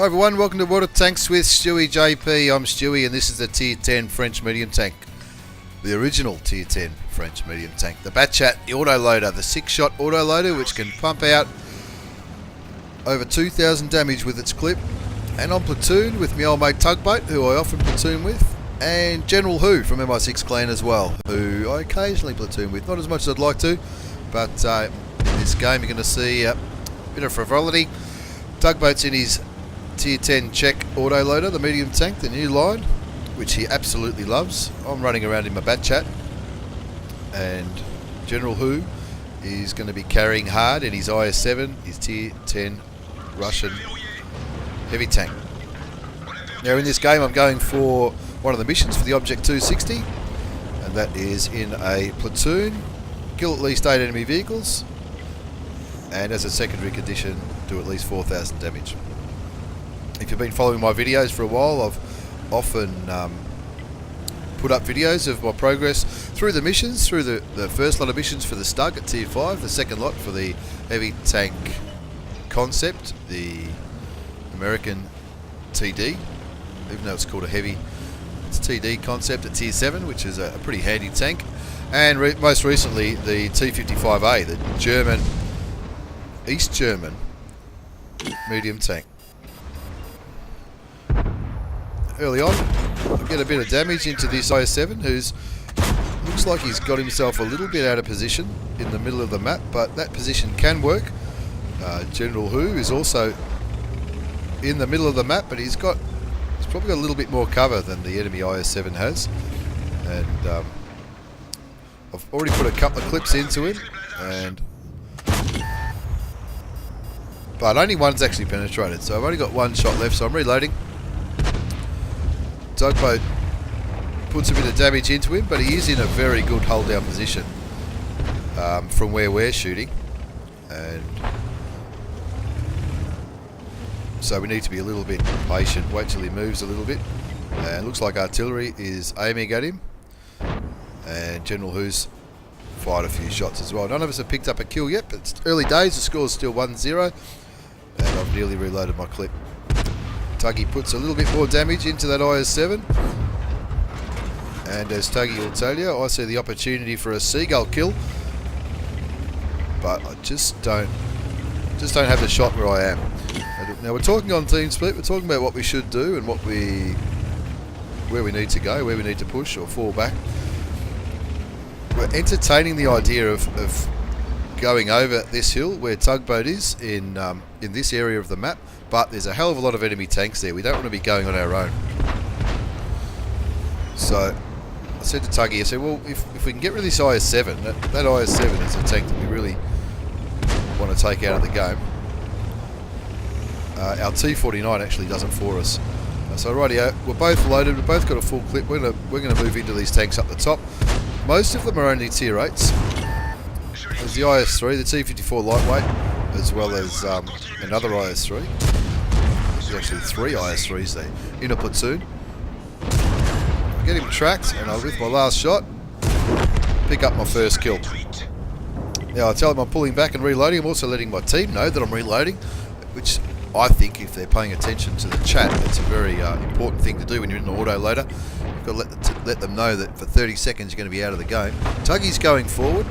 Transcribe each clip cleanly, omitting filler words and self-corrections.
Hi everyone, welcome to World of Tanks with stewiejp. I'm Stewie and this is the Tier 10 French medium tank. The original Tier 10 French medium tank. The Batchat, the autoloader, the 6-shot autoloader which can pump out over 2,000 damage with its clip. And on Platoon with my old mate Tugboat, who I often platoon with. And General Who from MI6 clan as well, who I occasionally platoon with. Not as much as I'd like to, but in this game you're going to see a bit of frivolity. Tugboat's in his Tier 10 Czech autoloader, the medium tank, the new line, which he absolutely loves. I'm running around in my Batchat, and General Who is going to be carrying hard in his IS-7, his Tier 10 Russian heavy tank. Now in this game I'm going for one of the missions for the Object 260, and that is in a platoon, kill at least 8 enemy vehicles, and as a secondary condition do at least 4,000 damage. If you've been following my videos for a while, I've often put up videos of my progress through the missions, through the first lot of missions for the Stug at Tier 5, the second lot for the heavy tank concept, the American TD, even though it's called a heavy, it's TD concept at Tier 7, which is a pretty handy tank, and most recently the T55A, the German, East German medium tank. Early on, I get a bit of damage into this IS-7, who's looks like he's got himself a little bit out of position in the middle of the map, but that position can work. General Who is also in the middle of the map, but he's probably got a little bit more cover than the enemy IS-7 has, and I've already put a couple of clips into him, but only one's actually penetrated, so I've only got one shot left, so I'm reloading. Tugboat puts a bit of damage into him, but he is in a very good hold down position from where we're shooting, and so we need to be a little bit patient, wait till he moves a little bit. And looks like artillery is aiming at him, and General Who's fired a few shots as well. None of us have picked up a kill yet, but it's early days, the score's still 1-0, and I've nearly reloaded my clip. Tuggy puts a little bit more damage into that IS-7, and as Tuggy will tell you, I see the opportunity for a seagull kill, but I just don't have the shot where I am. Now we're talking on team split, we're talking about what we should do and where we need to go, where we need to push or fall back. We're entertaining the idea of going over this hill where Tugboat is in this area of the map, but there's a hell of a lot of enemy tanks there. We don't want to be going on our own. So I said to Tuggy, I said, well, if we can get rid of this IS-7, that IS-7 is a tank that we really want to take out of the game. Our T49 actually does it for us. So rightio, we're both loaded, we've both got a full clip. We're gonna move into these tanks up the top. Most of them are only Tier 8s. There's the IS-3, the T54 lightweight, as well as another IS-3. There's actually 3 IS-3s there in a platoon. Get him tracked, and with my last shot, pick up my first kill. Now I tell him I'm pulling back and reloading. I'm also letting my team know that I'm reloading, which I think if they're paying attention to the chat, it's a very important thing to do when you're in an autoloader. You've got to let them know that for 30 seconds you're going to be out of the game. Tuggy's going forward.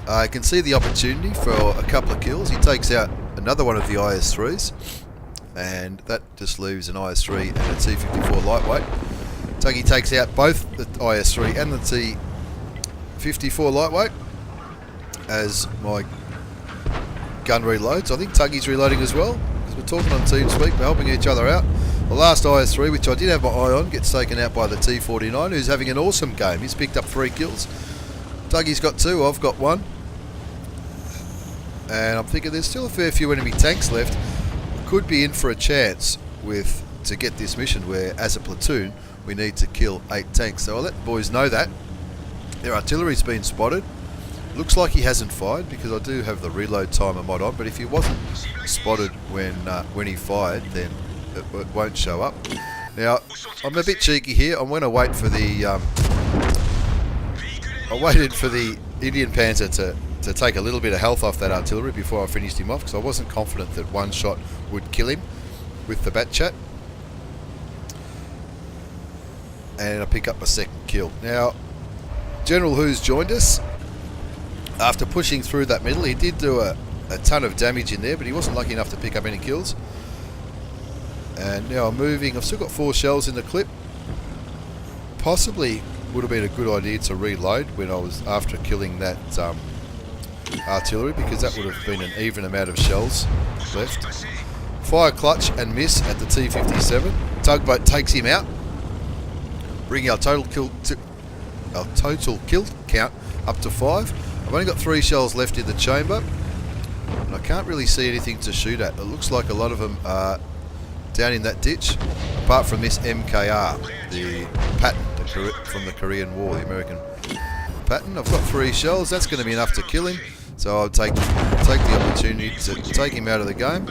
I can see the opportunity for a couple of kills. He takes out another one of the IS-3s, and that just leaves an IS-3 and a T54 lightweight. Tuggy takes out both the IS-3 and the T54 lightweight as my gun reloads. I think Tuggy's reloading as well, because we're talking on team speak, we're helping each other out. The last IS-3, which I did have my eye on, gets taken out by the T49, who's having an awesome game. He's picked up 3 kills. Tuggy's got 2, I've got 1. And I'm thinking there's still a fair few enemy tanks left. Could be in for a chance to get this mission where, as a platoon, we need to kill 8 tanks. So I'll let the boys know that. Their artillery's been spotted. Looks like he hasn't fired, because I do have the reload timer mod on, but if he wasn't spotted when he fired, then it won't show up. Now, I'm a bit cheeky here. I'm going to wait for the I waited for the Indian Panzer to take a little bit of health off that artillery before I finished him off, because I wasn't confident that one shot would kill him. with the Batchat. And I pick up my second kill. Now, General Who's joined us. After pushing through that middle, he did do a ton of damage in there, but he wasn't lucky enough to pick up any kills. And now I'm moving. I've still got 4 shells in the clip. Possibly would have been a good idea to reload when I was after killing that artillery, because that would have been an even amount of shells left. Fire clutch and miss at the T-57. Tugboat takes him out, bringing our total kill count up to 5. I've only got 3 shells left in the chamber, and I can't really see anything to shoot at. It looks like a lot of them are down in that ditch, apart from this MKR, the Patton from the Korean War, the American Patton. I've got 3 shells. That's going to be enough to kill him, so I'll take the opportunity to take him out of the game.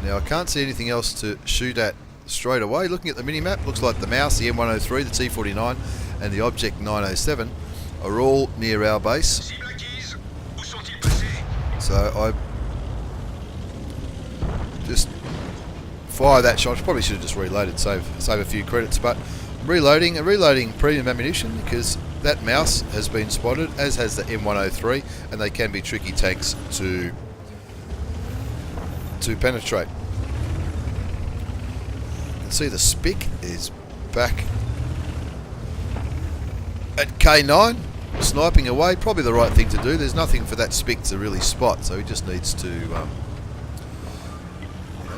Now I can't see anything else to shoot at straight away. Looking at the mini-map, looks like the mouse, the M103, the T49 and the object 907 are all near our base. So I just fire that shot. Probably should have just reloaded, save a few credits, but I'm reloading premium ammunition because that mouse has been spotted, as has the M103, and they can be tricky tanks to penetrate. You can see the Spic is back at K9, sniping away. Probably the right thing to do. There's nothing for that Spic to really spot, so he just needs to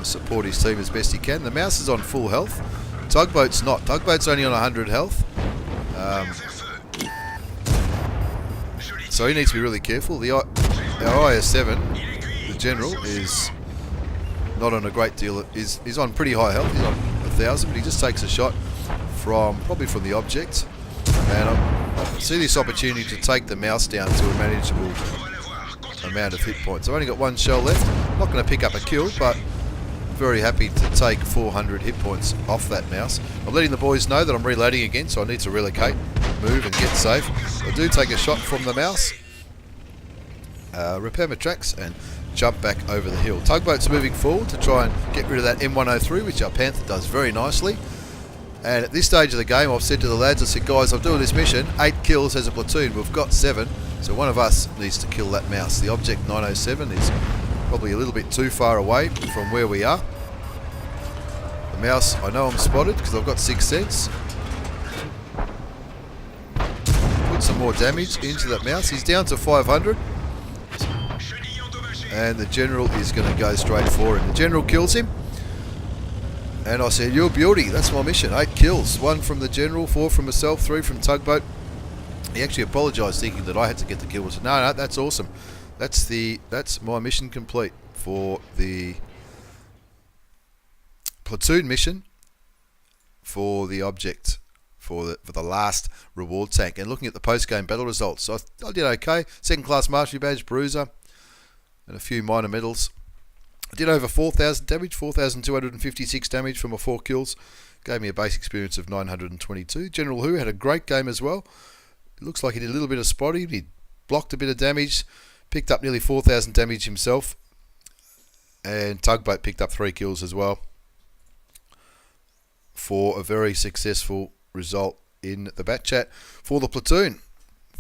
support his team as best he can. The mouse is on full health. Tugboat's not. Tugboat's only on 100 health. So he needs to be really careful. Our IS-7, the General, is not on a great deal. Is on pretty high health. He's on 1,000, but he just takes a shot probably from the object. And I see this opportunity to take the mouse down to a manageable amount of hit points. I've only got 1 shell left. I'm not going to pick up a kill, but very happy to take 400 hit points off that mouse. I'm letting the boys know that I'm reloading again, so I need to relocate, move and get safe. I do take a shot from the mouse, repair my tracks and jump back over the hill. Tugboat's moving forward to try and get rid of that M103, which our Panther does very nicely. And at this stage of the game, I've said to the lads, I said, guys, I'm doing this mission, 8 kills as a platoon. We've got 7, so one of us needs to kill that mouse. The object 907 is probably a little bit too far away from where we are. The mouse, I know I'm spotted because I've got 6th sense. Put some more damage into that mouse. He's down to 500. And the General is going to go straight for him. The General kills him. And I said, you're beauty, that's my mission. 8 kills. 1 from the General, 4 from myself, 3 from Tugboat. He actually apologised, thinking that I had to get the kill. I said, no, that's awesome. That's my mission complete for the platoon mission for the object for the last reward tank. And looking at the post-game battle results, so I did okay. 2nd class mastery badge, bruiser, and a few minor medals. I did over 4,000 damage, 4,256 damage for my 4 kills. Gave me a base experience of 922. General Who had a great game as well. It looks like he did a little bit of spotting. He blocked a bit of damage. Picked up nearly 4,000 damage himself. And Tugboat picked up 3 kills as well. For a very successful result in the Batchat. For the platoon,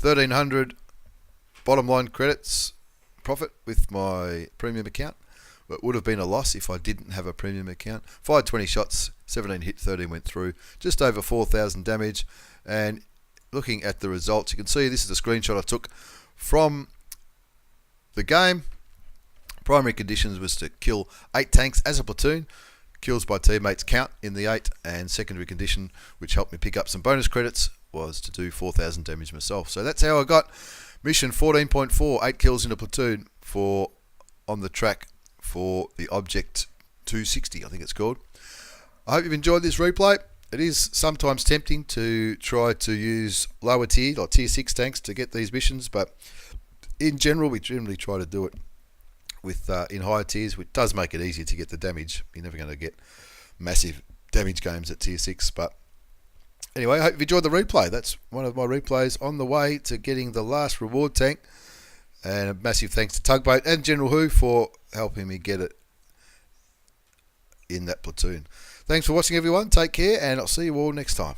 1,300 bottom line credits profit with my premium account. It would have been a loss if I didn't have a premium account. Fired 20 shots, 17 hit, 13 went through. Just over 4,000 damage. And looking at the results, you can see this is a screenshot I took from the game. Primary conditions was to kill 8 tanks as a platoon. Kills by teammates count in the 8. And secondary condition, which helped me pick up some bonus credits, was to do 4,000 damage myself. So that's how I got mission 14.4, 8 kills in a platoon on the track for the Object 260, I think it's called. I hope you've enjoyed this replay. It is sometimes tempting to try to use lower tier, like tier 6 tanks to get these missions, but in general we generally try to do it with in higher tiers, which does make it easier to get the damage. You're never going to get massive damage games at tier 6, but anyway, I hope you've enjoyed the replay. That's one of my replays on the way to getting the last reward tank. And a massive thanks to Tugboat and General Who for helping me get it in that platoon. Thanks for watching, everyone. Take care, and I'll see you all next time.